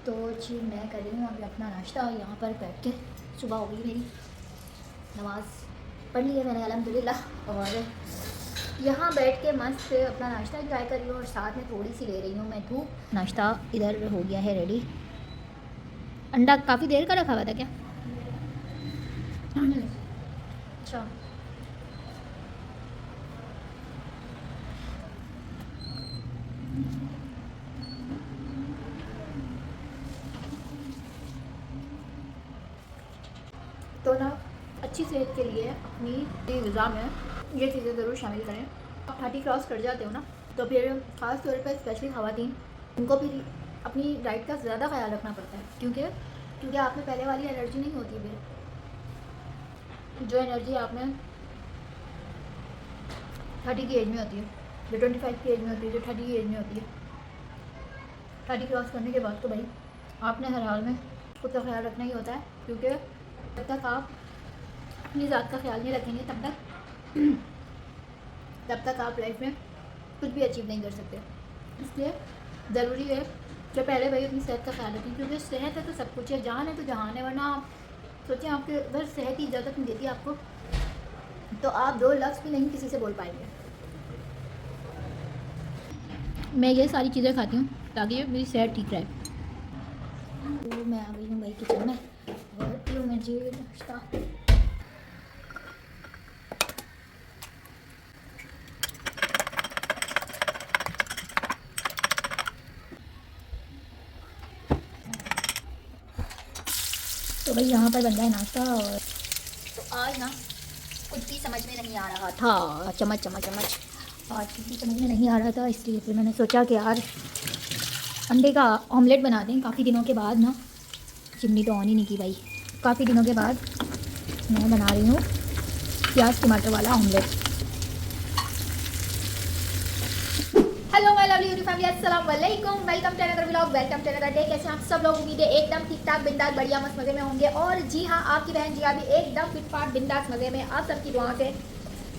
तो जी मैं कर रही हूँ अभी अपना नाश्ता यहाँ पर बैठ के। सुबह हो गई मेरी, नमाज़ पढ़ ली है मैंने अल्हम्दुलिल्लाह, और यहाँ बैठ के मस्त अपना नाश्ता इंजॉय कर रही हूँ और साथ में थोड़ी सी ले रही हूँ मैं धूप। नाश्ता इधर हो गया है रेडी। अंडा काफ़ी देर का रखा हुआ था क्या? अच्छा, तो ना अच्छी सेहत के लिए अपनी ग़िज़ा में ये चीज़ें ज़रूर शामिल करें। आप 30 क्रॉस कर जाते हो ना, तो फिर ख़ास तौर पर स्पेशली ख़वातीन, उनको भी अपनी डाइट का ज़्यादा ख्याल रखना पड़ता है, क्योंकि आप में पहले वाली एनर्जी नहीं होती। फिर जो एनर्जी आप में 30 की एज में होती है, जो 25 की एज में होती है, जो 30 की एज में होती है, 30 क्रॉस करने के बाद तो भाई आपने हर हाल में खुद का ख्याल रखना ही होता है, क्योंकि जब तक आप अपनी ज़ात का ख्याल नहीं रखेंगे तब तक आप लाइफ में कुछ भी अचीव नहीं कर सकते। इसलिए ज़रूरी है कि पहले भाई अपनी सेहत का ख्याल रखें, क्योंकि सेहत है तो सब कुछ है, जान है तो जहान है। वरना आप सोचें आपके अगर सेहत ही इजाज़त नहीं देती आपको, तो आप दो लफ्ज़ भी नहीं किसी से बोल पाएंगे। मैं ये सारी चीज़ें खाती हूँ ताकि मेरी सेहत ठीक रहे। तो मैं आ गई हूँ भाई किचन में और यूँ मैं जी नाश्ता। तो भाई यहाँ पर बन रहा है नाश्ता। और तो आज ना कुछ भी समझ में नहीं आ रहा था, चम्मच आज कुछ भी समझ में नहीं आ रहा था, इसलिए फिर मैंने सोचा कि यार अंडे का ऑमलेट बना दें। काफ़ी दिनों के बाद ना, चिमनी तो ऑन ही नहीं की भाई, काफ़ी दिनों के बाद मैं बना रही हूँ प्याज टमाटर वाला omelette. Hello my lovely YouTube family, अस्सलाम वालेकुम, welcome to another vlog, welcome to another day. कैसे आप सब लोग? उम्मीद है एकदम ठीक ठाक बिंदास बढ़िया मस्त मज़े में होंगे। और जी हाँ, आपकी बहन जिया भी एकदम फिट फाट बिंदास मज़े में, आप सबकी दुआओं से।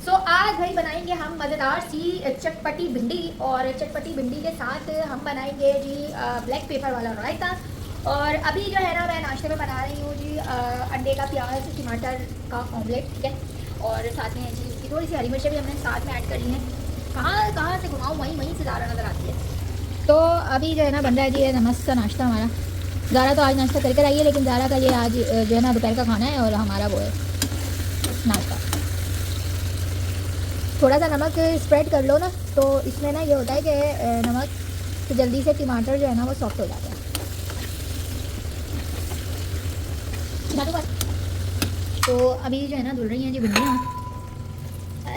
सो आज भाई बनाएंगे हम मज़ेदार सी चटपटी भिंडी, और चटपटी भिंडी के साथ हम बनाएंगे जी ब्लैक पेपर वाला रायता। और अभी जो है ना मैं नाश्ते में बना रही हूँ जी अंडे का प्याज टमाटर का ऑमलेट, ठीक है। और साथ में जी उसकी थोड़ी सी हरी मिर्चें भी हमने साथ में ऐड कर ली हैं। कहाँ से घुमाऊँ, वहीं से ज़ारा नज़र आती है। तो अभी जो है ना बन रहा है जी ये मस्त सा नाश्ता हमारा। ज़ारा तो आज नाश्ता करके आई है, लेकिन ज़ारा का ये आज जो है ना दोपहर का खाना है और हमारा वो है नाश्ता। थोड़ा सा नमक स्प्रेड कर लो ना, तो इसमें ना ये होता है कि नमक तो जल्दी से टमाटर जो है ना वो सॉफ्ट हो जाता है। तो अभी जो है ना धुल रही हैं जी भिंडियाँ।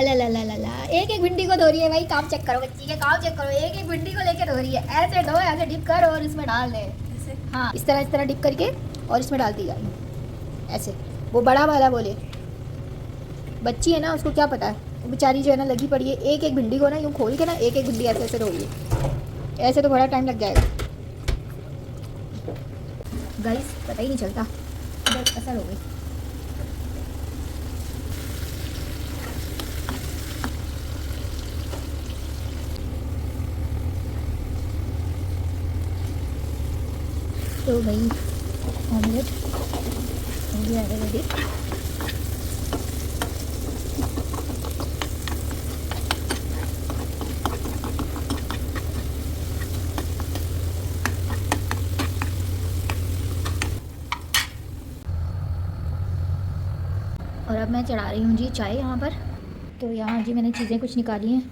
ला एक एक भिंडी को धो रही है भाई, काम चेक करो बच्ची के, काम चेक करो। एक एक भिंडी को लेके धो रही है, ऐसे धो, ऐसे डिप कर और इसमें डाल दे। हाँ, इस तरह डिप करके और इसमें डालती जाए ऐसे। वो बड़ा वाला बोले बच्ची है ना, उसको क्या पता है, वो बेचारी जो है ना लगी पड़ी है। एक एक भिंडी को ना यूँ खोल के ना एक एक भिंडी ऐसे ऐसे धोइए, ऐसे तो बड़ा टाइम लग जाएगा गाइस, पता ही नहीं चलता बस असर हो गई। तो भाई ऑमलेट हो गया है रेडी। और अब मैं चढ़ा रही हूँ जी चाय यहाँ पर। तो यहाँ जी मैंने चीज़ें कुछ निकाली हैं,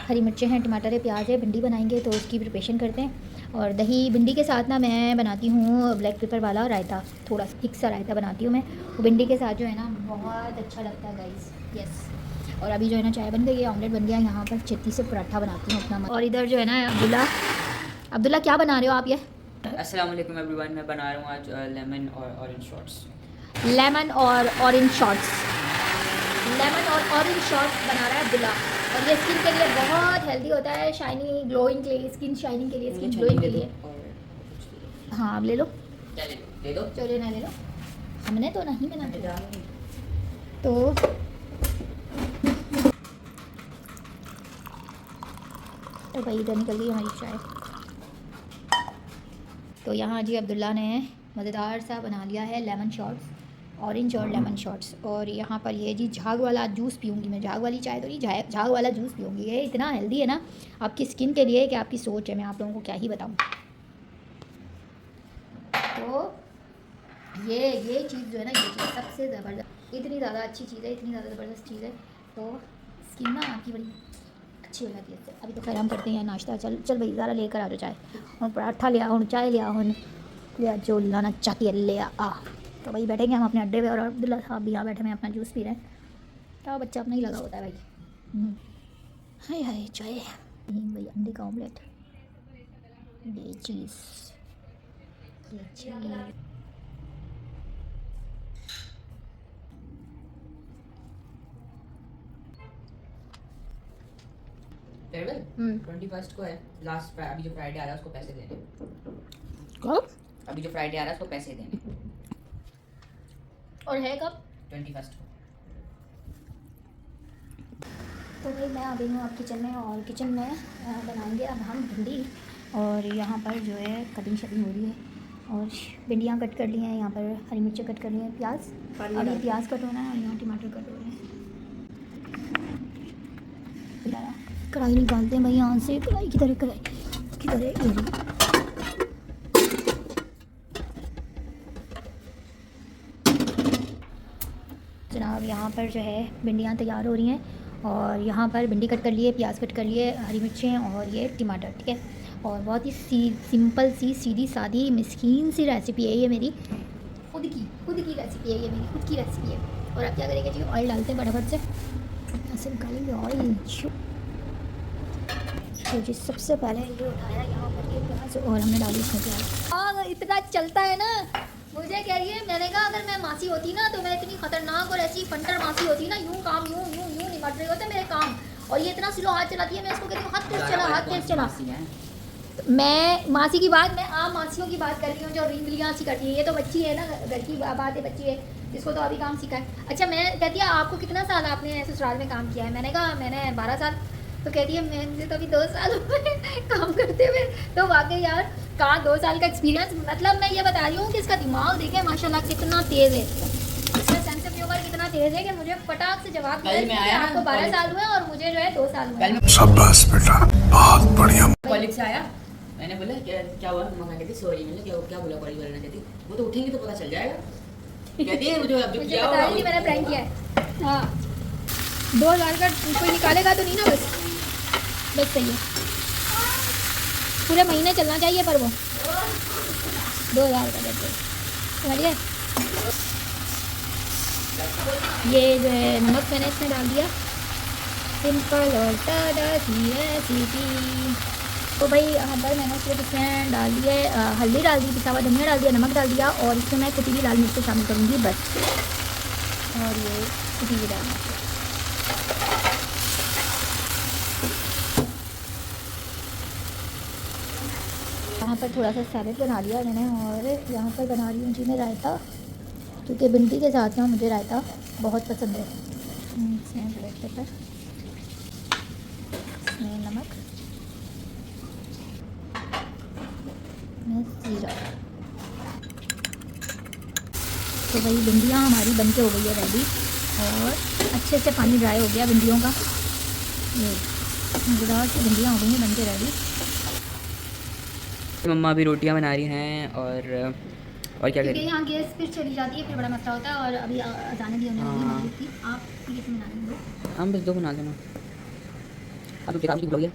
हरी मिर्चें हैं, टमाटर है, प्याज है, भिंडी बनाएंगे तो उसकी प्रिपरेशन करते हैं। और दही भिंडी के साथ ना मैं बनाती हूँ ब्लैक पेपर वाला रायता, थोड़ा सा थिक सा रायता बनाती हूँ मैं, वो भिंडी के साथ जो है ना बहुत अच्छा लगता है गाइस। यस। और अभी जो है ना चाय बन गई है, ऑमलेट बन गया। यहाँ पर छेती से पराठा बनाती हूँ अपना। और इधर जो है ना अब्दुल्ला क्या बना रहे हो आप? ये अस्सलाम वालेकुम एवरीवन, मैं बना रहा हूँ आज लेमन और ऑरेंज शॉट्स। लेमन और ऑरेंज शॉट्स बना रहा है अब्दुल्ला। और ये स्किन के लिए बहुत हेल्दी होता है, शाइनी ग्लोइंग के लिए, स्किन शाइनिंग के लिए, स्किन ग्लोइंग के लिए। हाँ आप ले लो, क्या ले दो? जो लेना ले लो, हमने तो नहीं बना। तो भाई इधर निकल गई हमारी चाय। तो तो यहाँ जी अब्दुल्ला ने मज़ेदार सा बना लिया है लेमन शॉट्स, ऑरेंज और लेमन शॉट्स। और यहाँ पर ये जी झाग वाला जूस पीऊँगी मैं, झाग वाली चाय तो नहीं, झाग वाला जूस पीऊँगी। ये इतना हेल्दी है ना आपकी स्किन के लिए कि आपकी सोच है, मैं आप लोगों को क्या ही बताऊँ। तो ये चीज़ जो है ना, ये चीज़ सबसे ज़बरदस्त, इतनी ज़्यादा अच्छी चीज़ है, इतनी ज़्यादा ज़बरदस्त चीज़ है। तो स्किन ना आपकी बड़ी अच्छी हो जाती है इससे। अभी तो खैर हम करते हैं नाश्ता। चल भाई ज़रा लेकर आ जाओ चाय, और पराठा लिया, और चाय लिया, जो लाना चाहती है ले आ। तो भाई बैठेंगे हम अपने अड्डे पे, और अब्दुल्ला साहब भी यहाँ बैठे हैं अपना जूस पी रहे हैं। क्या बच्चा अपना ही लगा होता है भाई। हाय हाय चाय, भाई अंडे का ऑमलेट, ये चीज़। फेयरवेल 21 को है, लास्ट अभी जो फ्राइडे आ रहा है उसको पैसे देने। कब? अभी जो फ्राइडे आ रहा है उसको पैसे देने। और है कब? 21 को। तो भाई मैं आ गई हूँ आप किचन में, और किचन में बनाएंगे अब हम भिंडी। और यहाँ पर जो है कटिंग शटिंग हो रही है, और भिंडियाँ कट कर ली हैं, यहाँ पर हरी मिर्ची कट कर ली हैं, प्याज, अभी प्याज कट होना है, और यहाँ टमाटर कट हो रहे हैं। कढ़ाई निकालते हैं भाई यहाँ से, कढ़ाई किधर है ये रही। जनाब यहाँ पर जो है भिंडियाँ तैयार हो रही हैं, और यहाँ पर भिंडी कट कर लिए, प्याज कट कर लिए, हरी मिर्चें और ये टमाटर, ठीक है। और बहुत ही सिंपल सी सीधी सादी मिस्कीन सी रेसिपी है ये मेरी, खुद की रेसिपी है ये, मेरी खुद की रेसिपी है। और आप क्या करेंगे जी, ऑयल डालते हैं फटाफट से, ऐसे निकालेंगे ऑयल। तो जी सबसे पहले ये उठाया यहाँ पर ये प्याज, और हमने डाली इसमें प्याज। इतना चलता है ना, मुझे कह रही है, मैंने कहा अगर मैं मासी होती ना तो मैं इतनी खतरनाक और ऐसी फंटर मासी होती ना, यूँ काम यूँ निमट रहे होते मेरे काम, और ये इतना स्लो हाथ चलाती है। मैं इसको कहती हूँ हाथ तेज चला। मैं मासी की बात, मैं आम मासियों की बात कर रही हूँ जो रिंगलियाँ सी करती है। ये तो बच्ची है ना, घर की बात है, बच्ची है, जिसको तो अभी काम सीखा है। अच्छा, मैं कहती है आपको कितना साल आपने ससुराल में काम किया है? मैंने कहा मैंने 12 साल। तो कहती है मैंने तो अभी 2 साल हुए काम करते हुए। तो वाकई यार कहाँ 2 साल का एक्सपीरियंस, मतलब मैं ये बता रही हूँ कि इसका दिमाग देखें माशाल्लाह कितना तेज़ है, इसका सेंस ऑफ ह्यूमर कितना तेज़ है कि मुझे फटाक से जवाब दिया कि आपको 12 साल हुए और मुझे जो है 2 साल हुए। शाबाश बेटा, बहुत बढ़िया। कॉलेज से आया, मैंने बोला क्या हुआ, मम्मा कहती सॉरी। मैंने क्या बोला, कॉलेज वाले ने कहती वो तो उठेंगे तो पता चल जाएगा। कहती है मुझे अब जो किया बता रही थी मैंने प्रैंक किया है। हाँ 2000 का कोई निकालेगा तो नहीं ना, बस सही है, पूरे महीने चलना चाहिए, पर वो 2000 का देते समझिए। ये जो है नमक मैंने इसमें डाल दिया, सिंपल और टाटा सी रेसिपी। तो भाई यहाँ पर मैंने सिर्फ इसमें डाल दिया हल्दी डाल दी, पिसा हुआ धनिया डाल दिया, नमक डाल दिया, और इसमें मैं कुटी हुई लाल मिर्च शामिल करूँगी बस। और ये कुटी हुई डाल मिर्च, यहाँ पर थोड़ा सा सैलेड बना लिया मैंने, और यहाँ पर बना रही हूँ जी मैं रायता, क्योंकि भिंडी के साथ ना मुझे रायता बहुत पसंद है। इसमें ब्रेड पेपर, इसमें नमक, इसमें जीरा। तो भाई भिंडियाँ हमारी बन के हो गई है रेडी, और अच्छे से पानी ड्राई हो गया भिंडियों का। ये मज़ेदार सी भिंडियाँ हो गई हैं बन के रेडी। मम्मा अभी रोटियां बना रही हैं, और क्या करें, यहाँ गैस फिर चली जाती है, फिर बड़ा मसला होता है। और अभी अजाने भी होने वाली मगरिब की, आप कितने बना लेंगे? हम बस 2 बना देना। अब किताब की बोलिए।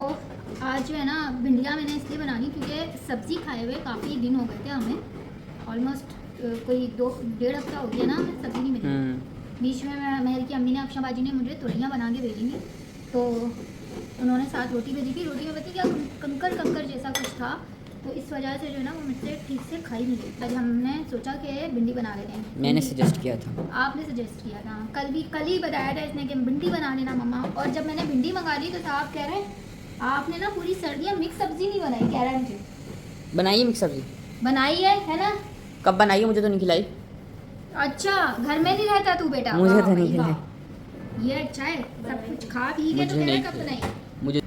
और आज जो है ना भिंडियाँ मैंने इसलिए बनानी क्योंकि सब्ज़ी खाए हुए काफ़ी दिन हो गए थे हमें, ऑलमोस्ट कोई 1.5 हफ्ता हो गया ना, हमें सब्ज़ी नहीं मिली। बीच में मेहर की अम्मी ने, अफशा बाजी ने मुझे तुरैयाँ बना के भेजी थी, तो उन्होंने साथ रोटी भेजी थी। रोटी में पता क्या कंकर जैसा कुछ था, तो इस वजह से जो है ना वो मुझसे ठीक से खाई नहीं गई। आज हमने सोचा कि भिंडी बना लेते हैं। मैंने सजेस्ट किया था, आपने सजेस्ट किया था, कल ही बताया था इसने कि भिंडी बना लेना मम्मा। और जब मैंने भिंडी मंगा ली तो साहब कह रहे हैं आपने ना पूरी सर्दियाँ मिक्स सब्जी नहीं बनाई, कह रहा है मुझे। बनाइए मिक्स सब्जी, बनाई है ना? कब बनाई है? मुझे तो नहीं खिलाई। अच्छा घर में नहीं रहता तू बेटा? मुझे तो नहीं खिलाई। ये अच्छा है, सब कुछ खा पी के तो कह रहा कब बनाई। मुझे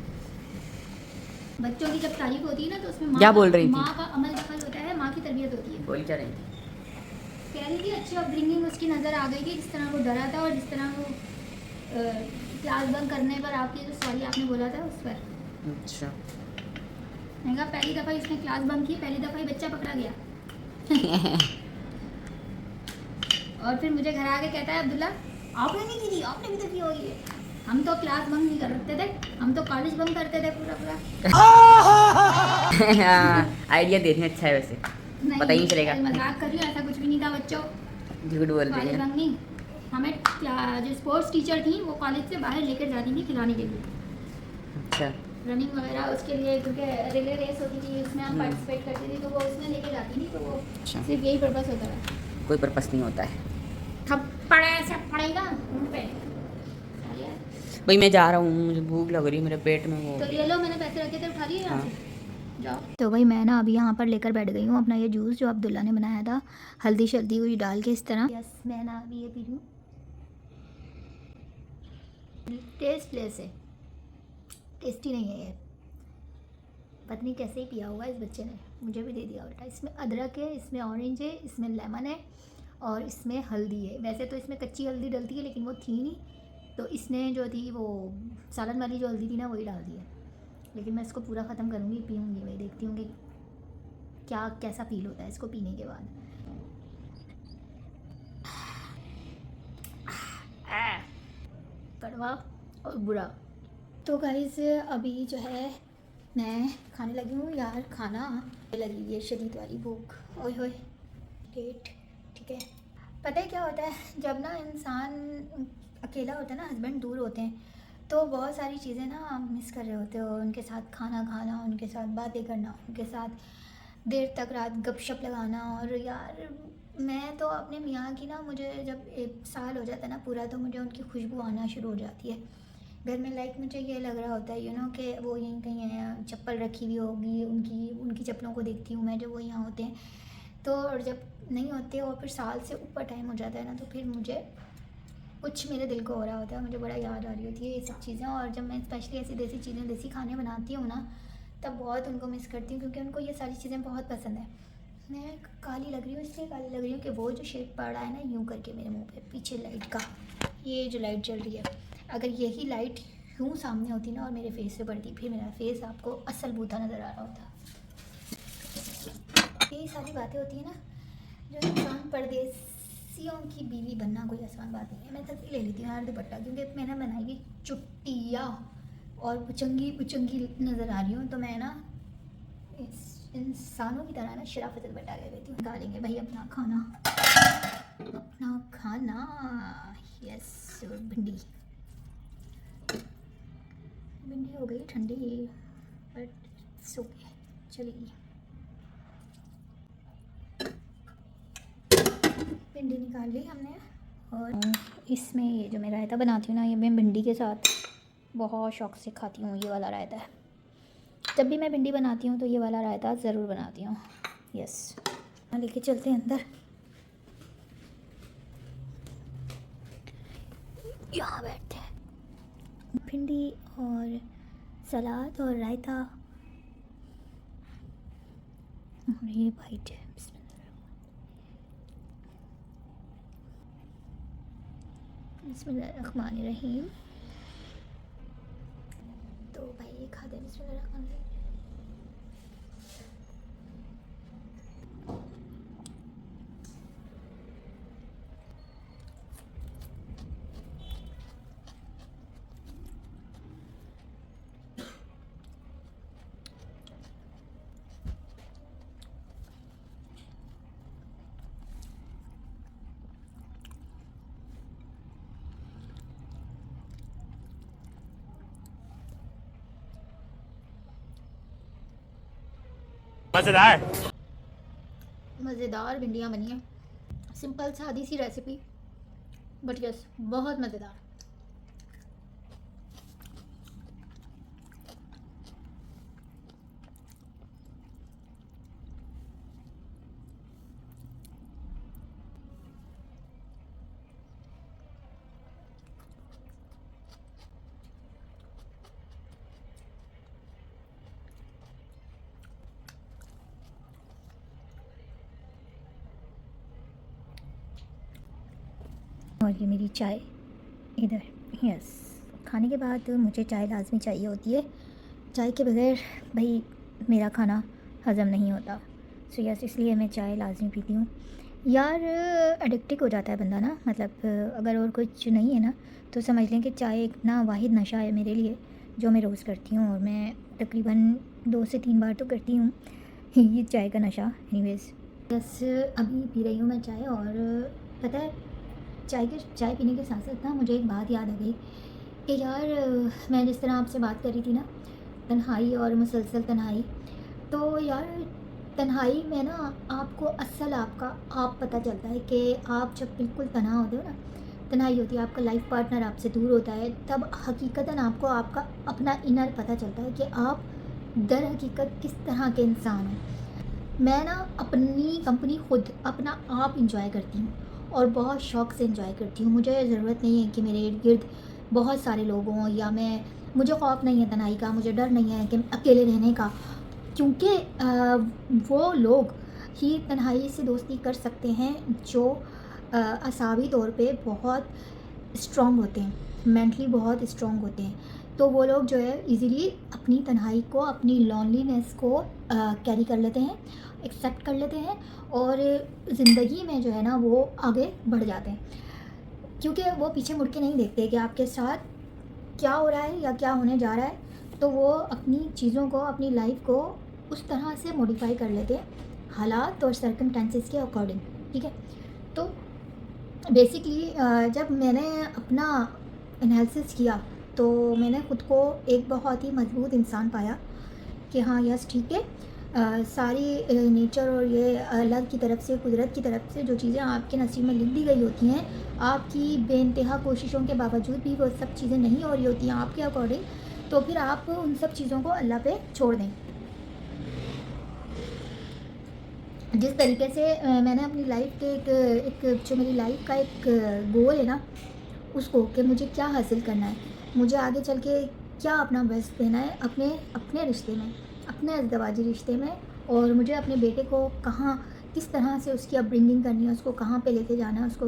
बच्चों की जब तारीफ होती है ना तो उसमें क्या बोल रही थी? माँ का अमल दखल होता है, माँ की तरबियत होती है। बोल क्या रही थी? कह रही थी अच्छी अपब्रिंगिंग उसकी नज़र आ गई थी, जिस तरह वो डरा था और जिस तरह वो क्लास बंक करने पर आपकी जो सॉरी आपने बोला था उस पर। अच्छा। मैंने कहा पहली दफ़ा इसने क्लास बंक की, पहली दफ़ा ही बच्चा पकड़ा गया। और फिर मुझे घर आके कहता है अब्दुल्ला आपने नहीं की थी, आपने भी तो की होगी। हम तो क्लास बंक नहीं करते थे, हम तो कॉलेज बंक करते थे पूरा पूरा। आइडिया देने अच्छा है वैसे, पता ही नहीं चलेगा। मजाक कर रही हूँ, ऐसा कुछ भी नहीं था बच्चों। झूठ बोल रही कॉलेज है। बंक नहीं, हमें जो स्पोर्ट्स टीचर थी वो कॉलेज से बाहर लेकर जाती थी खिलाने के लिए, अच्छा। रनिंग वगैरह उसके लिए, क्योंकि रिले रेस होती थी उसमें हम हम्म। पार्टिसिपेट करते थे, तो वो उसमें लेके जाती थी, तो वो अच्छा। सिर्फ यही पर्पस होता था। कोई पर्पस नहीं होता है। थप्पड़ ऐसे पड़ेगा मुंह पे। भाई मैं जा रहा हूँ, मुझे भूख लग रही है, मेरे पेट में वो। तो ये लो मैंने पैसे रखे थे, उठा लिए यहाँ हाँ। से, जाओ। तो भाई मैं ना अभी यहाँ पर लेकर बैठ गई हूँ अपना ये जूस जो अब्दुल्ला ने बनाया था, हल्दी शल्दी हुई डाल के इस तरह। यस मैं ना अभी ये पी रही हूँ, टेस्टलेस है, टेस्टी नहीं है ये, पता नहीं कैसे ही पिया होगा इस बच्चे ने, मुझे भी दे दिया उल्टा। इसमें अदरक है, इसमें ऑरेंज है, इसमें लेमन है और इसमें हल्दी है। वैसे तो इसमें कच्ची हल्दी डलती है लेकिन वो थी नहीं, तो इसने जो थी वो सालन वाली जो हल्दी थी ना वही डाल दी है। लेकिन मैं इसको पूरा ख़त्म करूँगी, पीऊँगी भाई, देखती हूँ कि क्या कैसा फील होता है इसको पीने के बाद। कड़वा और बुरा। तो गाइस अभी जो है मैं खाने लगी हूँ यार, खाना लगी हुई है शदीद वाली भूख, ओए होए लेट। ठीक है, पता है क्या होता है जब ना इंसान अकेला होता है ना, हस्बैंड दूर होते हैं, तो बहुत सारी चीज़ें ना आप मिस कर रहे होते हो। उनके साथ खाना खाना, उनके साथ बातें करना, उनके साथ देर तक रात गपशप लगाना। और यार मैं तो अपने मियाँ की ना, मुझे जब 1 साल हो जाता है ना पूरा, तो मुझे उनकी खुशबू आना शुरू हो जाती है घर में। लाइक मुझे ये लग रहा होता है यू नो कि वो यहीं कहीं है, चप्पल रखी हुई होगी उनकी चप्पलों को देखती हूँ मैं जब वो यहाँ होते हैं। तो और जब नहीं होते और फिर साल से ऊपर टाइम हो जाता है ना, तो फिर मुझे कुछ मेरे दिल को हो रहा होता है, मुझे बड़ा याद आ रही होती है ये सब चीज़ें। और जब मैं स्पेशली ऐसी देसी चीज़ें, देसी खाने बनाती हूँ ना, तब बहुत उनको मिस करती हूँ, क्योंकि उनको ये सारी चीज़ें बहुत पसंद है। मैं काली लग रही हूँ, इसलिए काली लग रही हूँ कि वो जो शेड पड़ रहा है ना यूँ करके मेरे मुंह पे पीछे लाइट का, ये जो लाइट जल रही है, अगर यही लाइट यूँ सामने होती ना और मेरे फेस पे पड़ती, फिर मेरा फेस आपको असल बूथा नज़र आ रहा होता। यही सारी बातें होती हैं ना, जो इंसान परदेसियों की बीवी बनना कोई आसान बात नहीं है। मैं तक ले लेती हूँ यार दुपट्टा, क्योंकि मैंने बनाई हुई चुट्टिया और पुचंगी पुचंगी नज़र आ रही हूँ, तो मैं ना इस इंसानों की तरह ना शराफत से बटा ले लेती हूँ। निकालेंगे भाई अपना खाना, अपना खाना। यस, भिंडी भिंडी हो गई ठंडी, बट ओके चलेगी। भिंडी निकाल ली हमने, और इसमें ये जो मैं रायता बनाती हूँ ना, ये मैं भिंडी के साथ बहुत शौक़ से खाती हूँ। ये वाला रायता है, जब भी मैं भिंडी बनाती हूँ तो ये वाला रायता ज़रूर बनाती हूँ। यस, लेके चलते हैं अंदर, यहाँ बैठते हैं। भिंडी और सलाद और रायता, और ये वाइट है। बिस्मिल्लाहिर्रहमानिर्रहीम। तो भाई ये खा दे, बिस्मिल्लाहिर्रहमानिर्रहीम। मज़ेदार भिंडियाँ बनी हैं, सिंपल सादी सी रेसिपी, बट यस बहुत मज़ेदार। और ये मेरी चाय इधर। यस, खाने के बाद मुझे चाय लाजमी चाहिए होती है। चाय के बगैर भाई मेरा खाना हज़म नहीं होता। सो यस, इसलिए मैं चाय लाजमी पीती हूँ। यार एडिक्टिव हो जाता है बंदा ना, मतलब अगर और कुछ नहीं है ना तो समझ लें कि चाय एक ना वाहिद नशा है मेरे लिए, जो मैं रोज़ करती हूँ। और मैं तकरीबन 2 से 3 बार तो करती हूँ ये चाय का नशा। एनीवेज, बस अभी पी रही हूँ मैं चाय। और पता है, चाय पीने के साथ साथ ना मुझे एक बात याद आ गई कि यार मैं जिस तरह आपसे बात कर रही थी ना, तन्हाई और मुसलसल तन्हाई, तो यार तन्हाई में ना आपको असल आपका आप पता चलता है कि आप जब बिल्कुल तन्हा होते हो ना, तन्हाई होती है, आपका लाइफ पार्टनर आपसे दूर होता है, तब हकीकतन आपको आपका अपना इनर पता चलता है कि आप दर हकीकत किस तरह के इंसान हो। मैं ना अपनी कंपनी खुद अपना आप इंजॉय करती हूँ और बहुत शौक़ से इंजॉय करती हूँ। मुझे ज़रूरत नहीं है कि मेरे इर्द गिर्द बहुत सारे लोग हों, या मुझे खौफ नहीं है तन्हाई का, मुझे डर नहीं है कि अकेले रहने का, क्योंकि वो लोग ही तन्हाई से दोस्ती कर सकते हैं जो असावी तौर पे बहुत स्ट्रॉन्ग होते हैं, मेंटली बहुत स्ट्रॉन्ग होते हैं। तो वो लोग जो है इजीली अपनी तन्हाई को, अपनी लॉनलीनेस को कैरी कर लेते हैं, एक्सेप्ट कर लेते हैं, और ज़िंदगी में जो है ना वो आगे बढ़ जाते हैं, क्योंकि वो पीछे मुड़ के नहीं देखते कि आपके साथ क्या हो रहा है या क्या होने जा रहा है। तो वो अपनी चीज़ों को, अपनी लाइफ को उस तरह से मॉडिफाई कर लेते हैं हालात और सर्कमस्टेंसेस के अकॉर्डिंग। ठीक है, तो बेसिकली जब मैंने अपना एनालिसिस किया तो मैंने ख़ुद को एक बहुत ही मजबूत इंसान पाया कि हाँ यस ठीक है, सारी नेचर और ये अल्लाह की तरफ से, कुदरत की तरफ से जो चीज़ें आपके नसीब में लिख दी गई होती हैं, आपकी बेइंतहा कोशिशों के बावजूद भी वो सब चीज़ें नहीं हो रही होती हैं आपके अकॉर्डिंग, तो फिर आप उन सब चीज़ों को अल्लाह पे छोड़ दें। जिस तरीके से मैंने अपनी लाइफ के एक जो मेरी लाइफ का एक गोल है ना, उसको कि मुझे क्या हासिल करना है, मुझे आगे चल के क्या अपना बेस्ट देना है अपने रिश्ते में, अपने अज़दवाजी रिश्ते में, और मुझे अपने बेटे को कहाँ किस तरह से उसकी अपब्रिंगिंग करनी है, उसको कहाँ पे लेके जाना है, उसको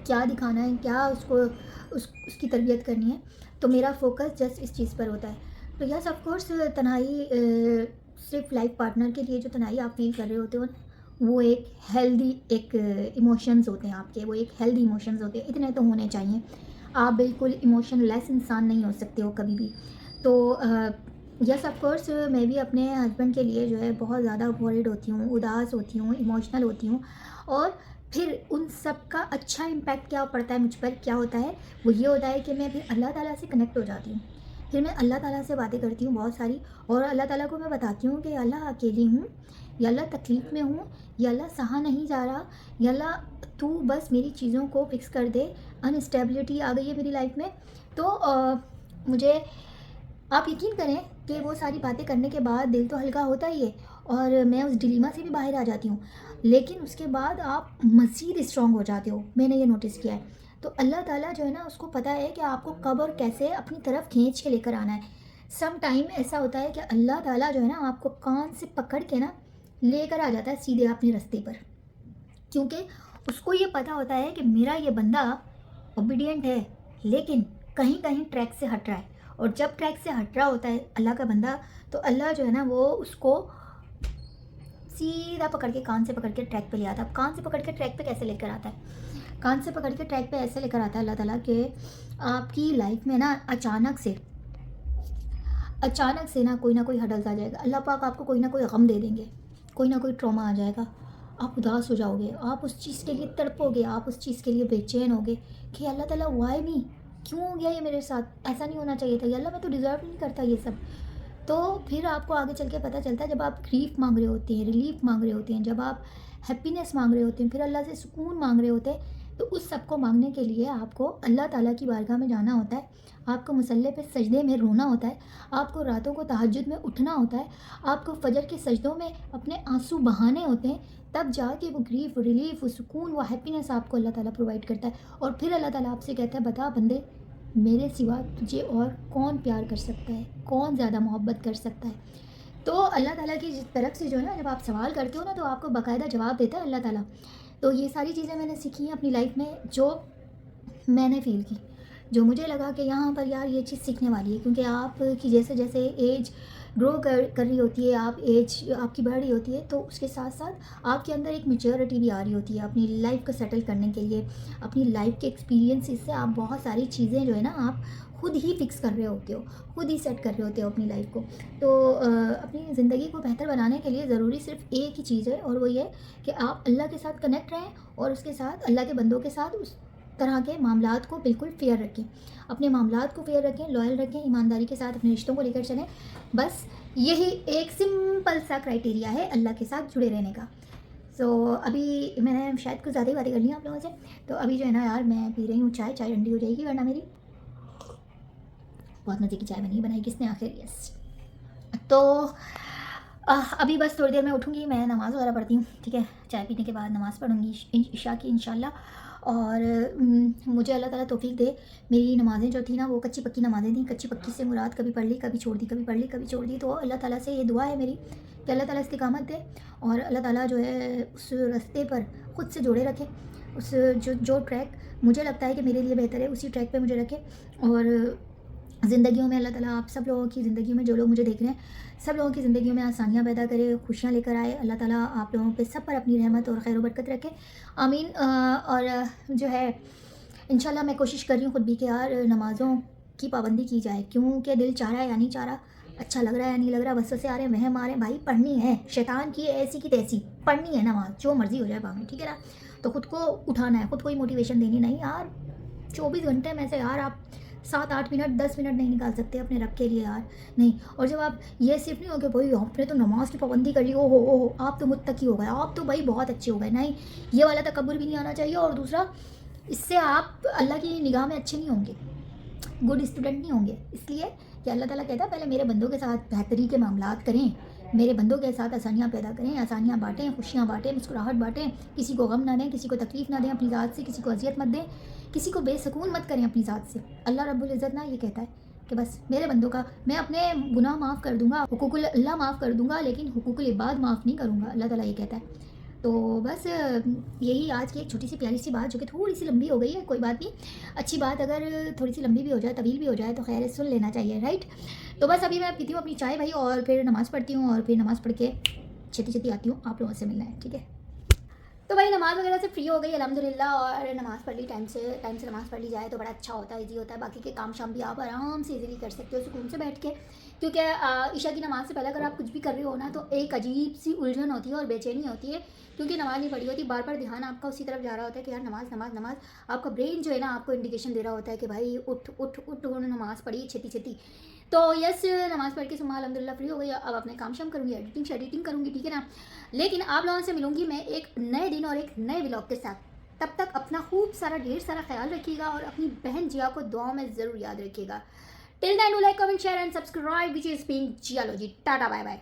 क्या दिखाना है, क्या उसकी तरबियत करनी है। तो मेरा फोकस जस्ट इस चीज़ पर होता है। तो यस ऑफ कोर्स तन्हाई सिर्फ लाइफ पार्टनर के लिए जो तन्हाई आप फील कर रहे होते हो, वो एक हेल्दी इमोशंस होते हैं आपके, वो एक हेल्दी इमोशंस होते हैं, इतने तो होने चाहिए। आप बिल्कुल इमोशनलेस इंसान नहीं हो सकते हो कभी भी। तो यस ऑफ कोर्स मैं भी अपने हस्बैंड के लिए जो है बहुत ज़्यादा वरीड होती हूँ, उदास होती हूँ, इमोशनल होती हूँ, और फिर उन सब का अच्छा इम्पैक्ट क्या पड़ता है मुझ पर, क्या होता है, वो ये होता है कि मैं फिर अल्लाह ताला से कनेक्ट हो जाती हूँ। फिर मैं अल्लाह ताला से बातें करती हूँ बहुत सारी, और अल्लाह ताला को मैं बताती हूँ कि अल्लाह अकेली हूँ, या अल्लाह तकलीफ़ में हूँ, या अल्लाह सहा नहीं जा रहा, या अल्लाह तू बस मेरी चीज़ों को फिक्स कर दे, अनस्टेबिलिटी आ गई है मेरी लाइफ में। तो मुझे आप यकीन करें कि वो सारी बातें करने के बाद दिल तो हल्का होता ही है, और मैं उस डिलीमा से भी बाहर आ जाती हूँ, लेकिन उसके बाद आप मज़ीद स्ट्रॉन्ग हो जाते हो, मैंने ये नोटिस किया है। तो अल्लाह ताला जो है ना, उसको पता है कि आपको कब और कैसे अपनी तरफ खींच के लेकर आना है। सम टाइम ऐसा होता है कि अल्लाह ताला जो है ना, आपको कान से पकड़ के ना लेकर आ जाता है सीधे अपने रास्ते पर, क्योंकि उसको ये पता होता है कि मेरा ये बंदा ओबीडियंट है, लेकिन कहीं कहीं ट्रैक से हट रहा है। और जब ट्रैक से हट रहा होता है अल्लाह का बंदा, तो अल्लाह जो है ना वो उसको सीधा पकड़ के, कान से पकड़ के ट्रैक पे ले आता है। अब कान से पकड़ के ट्रैक पे कैसे लेकर आता है? कान से पकड़ के ट्रैक पे ऐसे लेकर आता है अल्लाह ताला कि आपकी लाइफ में ना अचानक से ना कोई हडल्स आ जाएगा। अल्लाह पाक आपको कोई ना कोई गम दे देंगे, कोई ना कोई ट्रॉमा आ जाएगा, आप उदास हो जाओगे, आप उस चीज़ के लिए तड़पोगे, आप उस चीज़ के लिए बेचैन होगे कि अल्लाह ताला व्हाई मी, क्यों हो गया ये मेरे साथ, ऐसा नहीं होना चाहिए था, या अल्लाह मैं तो डिज़र्व नहीं करता ये सब। तो फिर आपको आगे चल के पता चलता है, जब आप ग्रीफ मांग रहे होते हैं, रिलीफ मांग रहे होते हैं, जब आप हैप्पीनेस मांग रहे होते हैं, फिर अल्लाह से सुकून मांग रहे होते हैं, तो उस सब को मांगने के लिए आपको अल्लाह ताला की बारगाह में जाना होता है, आपको मुसल्ले पे सजदे में रोना होता है, आपको रातों को तहज्जुद में उठना होता है, आपको फजर के सजदों में अपने आंसू बहाने होते हैं, तब जाके वो ग्रीफ, रिलीफ, वो सुकून, वो हैप्पीनेस आपको अल्लाह ताला प्रोवाइड करता है। और फिर अल्लाह ताला आपसे कहता है, बता बंदे, मेरे सिवा तुझे और कौन प्यार कर सकता है, कौन ज़्यादा मोहब्बत कर सकता है। तो अल्लाह ताला की तरफ से जो है ना, जब आप सवाल करते हो ना, तो आपको बाकायदा जवाब देता है अल्लाह ताला। तो ये सारी चीज़ें मैंने सीखी हैं अपनी लाइफ में, जो मैंने फ़ील की, जो मुझे लगा कि यहाँ पर यार ये चीज़ सीखने वाली है, क्योंकि आप की जैसे जैसे एज ग्रो कर रही होती है, आप एज आपकी बढ़ रही होती है, तो उसके साथ साथ आपके अंदर एक मैच्योरिटी भी आ रही होती है अपनी लाइफ को सेटल करने के लिए। अपनी लाइफ के एक्सपीरियंस से आप बहुत सारी चीज़ें जो है ना आप खुद ही फिक्स कर रहे होते हो, खुद ही सेट कर रहे होते हो अपनी लाइफ को। तो अपनी ज़िंदगी को बेहतर बनाने के लिए ज़रूरी सिर्फ एक ही चीज़ है, और वो ये कि आप अल्लाह के साथ कनेक्ट रहें, और उसके साथ अल्लाह के बंदों के साथ उस तरह के मामलात को बिल्कुल फेयर रखें, अपने मामलात को फेयर रखें, लॉयल रखें, ईमानदारी के साथ अपने रिश्तों को लेकर चलें। बस यही एक सिंपल सा क्राइटेरिया है अल्लाह के साथ जुड़े रहने का। सो अभी मैंने शायद कुछ ज़्यादा ही बातें कर ली आप लोगों से, तो अभी जो है ना यार मैं पी रही हूँ चाय ठंडी हो जाएगी वरना मेरी। बहुत मज़े की चाय बनी, बनाई किसने आखिर? यस। तो अभी बस थोड़ी देर में उठूँगी, मैं नमाज़ वगैरह पढ़ती हूँ, ठीक है। चाय पीने के बाद नमाज़ पढ़ूँगी इशा की इंशाल्लाह। और मुझे अल्लाह ताला तौफीक दे। मेरी नमाज़ें जो थी ना वो कच्ची पक्की नमाज़ें थी। कच्ची पक्की से मुराद कभी पढ़ ली, कभी छोड़ दी, कभी पढ़ ली, कभी छोड़ दी। तो अल्लाह ताला से ये दुआ है मेरी कि अल्लाह ताला इस्तिकामत दे, और अल्लाह ताला जो है उस रास्ते पर ख़ुद से जोड़े रखे। उस जो ट्रैक मुझे लगता है कि मेरे लिए बेहतर है, उसी ट्रैक पर मुझे रखे। और ज़िंदगियों में अल्लाह ताला आप सब लोगों की ज़िंदगियों में, जो लोग मुझे देख रहे हैं, सब लोगों की ज़िंदगियों में आसानियाँ पैदा करे, खुशियाँ लेकर आए। अल्लाह ताला आप लोगों पे सब पर अपनी रहमत और खैर बरकत रखे, आमीन। और जो है इंशाल्लाह मैं कोशिश कर रही हूँ खुद भी कि यार नमाज़ों की पाबंदी की जाए, क्योंकि दिल चाह रहा है या नहीं चाह रहा, अच्छा लग रहा है या नहीं लग रहा, वसवसे आ रहे हैं, वहम आ रहे हैं, भाई पढ़नी है, शैतान की ऐसी की तैसी पढ़नी है नमाज़, जो मर्ज़ी हो जाए पानी, ठीक है ना। तो खुद को उठाना है, खुद को ही मोटिवेशन देनी। नहीं यार 24 घंटे में से यार आप 7-8 मिनट 10 मिनट नहीं निकाल सकते अपने रब के लिए यार, नहीं। और जब आप ये सिर्फ नहीं हो कि भाई आपने तो नमाज की पाबंदी कर ली, ओहो आप तो मुत्तकी हो गए, आप तो भाई बहुत अच्छे हो गए, नहीं। ये वाला तकब्बुर भी नहीं आना चाहिए। और दूसरा, इससे आप अल्लाह की निगाह में अच्छे नहीं होंगे, गुड स्टूडेंट नहीं होंगे। इसलिए कि अल्लाह ताला कहता है पहले मेरे बंदों के साथ बेहतरी के मामलात करें, मेरे बंदों के साथ आसानियाँ पैदा करें, आसानियाँ बाँटें, खुशियाँ बाँटें, मुस्कुराहट बाँटें, किसी को गम ना दें, किसी को तकलीफ़ ना दें अपनी ज़ात से, किसी को अजियत मत दें, किसी को बेसकून मत करें अपनी ज़ात से। अल्लाह रब्बुल इज़्ज़त ना ये कहता है कि बस मेरे बंदों का मैं अपने गुनाह माफ़ कर दूँगा, हुकूकुल अल्लाह माफ़ कर दूँगा, लेकिन हुकूकुल इबाद माफ़ नहीं करूँगा, अल्लाह ताला ये कहता है। तो बस यही आज की एक छोटी सी प्यारी सी बात, जो कि थोड़ी सी लंबी हो गई है, कोई बात नहीं। अच्छी बात अगर थोड़ी सी लंबी भी हो जाए, तवील भी हो जाए, तो खैर है, सुन लेना चाहिए, राइट। तो बस अभी मैं पीती हूँ अपनी चाय भाई, और फिर नमाज़ पढ़ती हूँ, और फिर नमाज़ पढ़ के छेती छेती आती हूँ, आप लोगों से मिलना है, ठीक है। तो भाई नमाज़ वगैरह से फ्री हो गई अल्हम्दुलिल्लाह, और नमाज़ पढ़ ली, टाइम से नमाज़ पढ़ ली जाए तो बड़ा अच्छा होता है, ईजी होता है। बाकी के काम शाम भी आप आराम से इजीली कर सकते हो सुकून से बैठ के, क्योंकि ईशा की नमाज़ से पहले अगर आप कुछ भी कर रहे हो ना, तो एक अजीब सी उलझन होती है और बेचैनी होती है, क्योंकि नमाज़ नहीं पढ़ी होती, बार बार ध्यान आपका उसी तरफ जा रहा होता है कि यार नमाज़ नमाज़ नमाज़। आपका ब्रेन जो है ना आपको इंडिकेशन दे रहा होता है कि भाई उठ उठ उठ, नमाज़ पढ़ी छेती छेती। तो यस, नमाज़ पढ़ के सुबह अल्हम्दुलिल्लाह फ्री हो गई। अब अपने काम शाम करूँगी, एडिटिंग करूँगी, ठीक है ना। लेकिन आप लोगों से मिलूँगी मैं एक नए दिन और एक नए व्लॉग के साथ। तब तक अपना खूब सारा ढेर सारा ख्याल रखिएगा, और अपनी बहन जिया को दुआ में ज़रूर याद रखिएगा। Till then do like, comment, share and subscribe, which is being geology. Tata bye bye.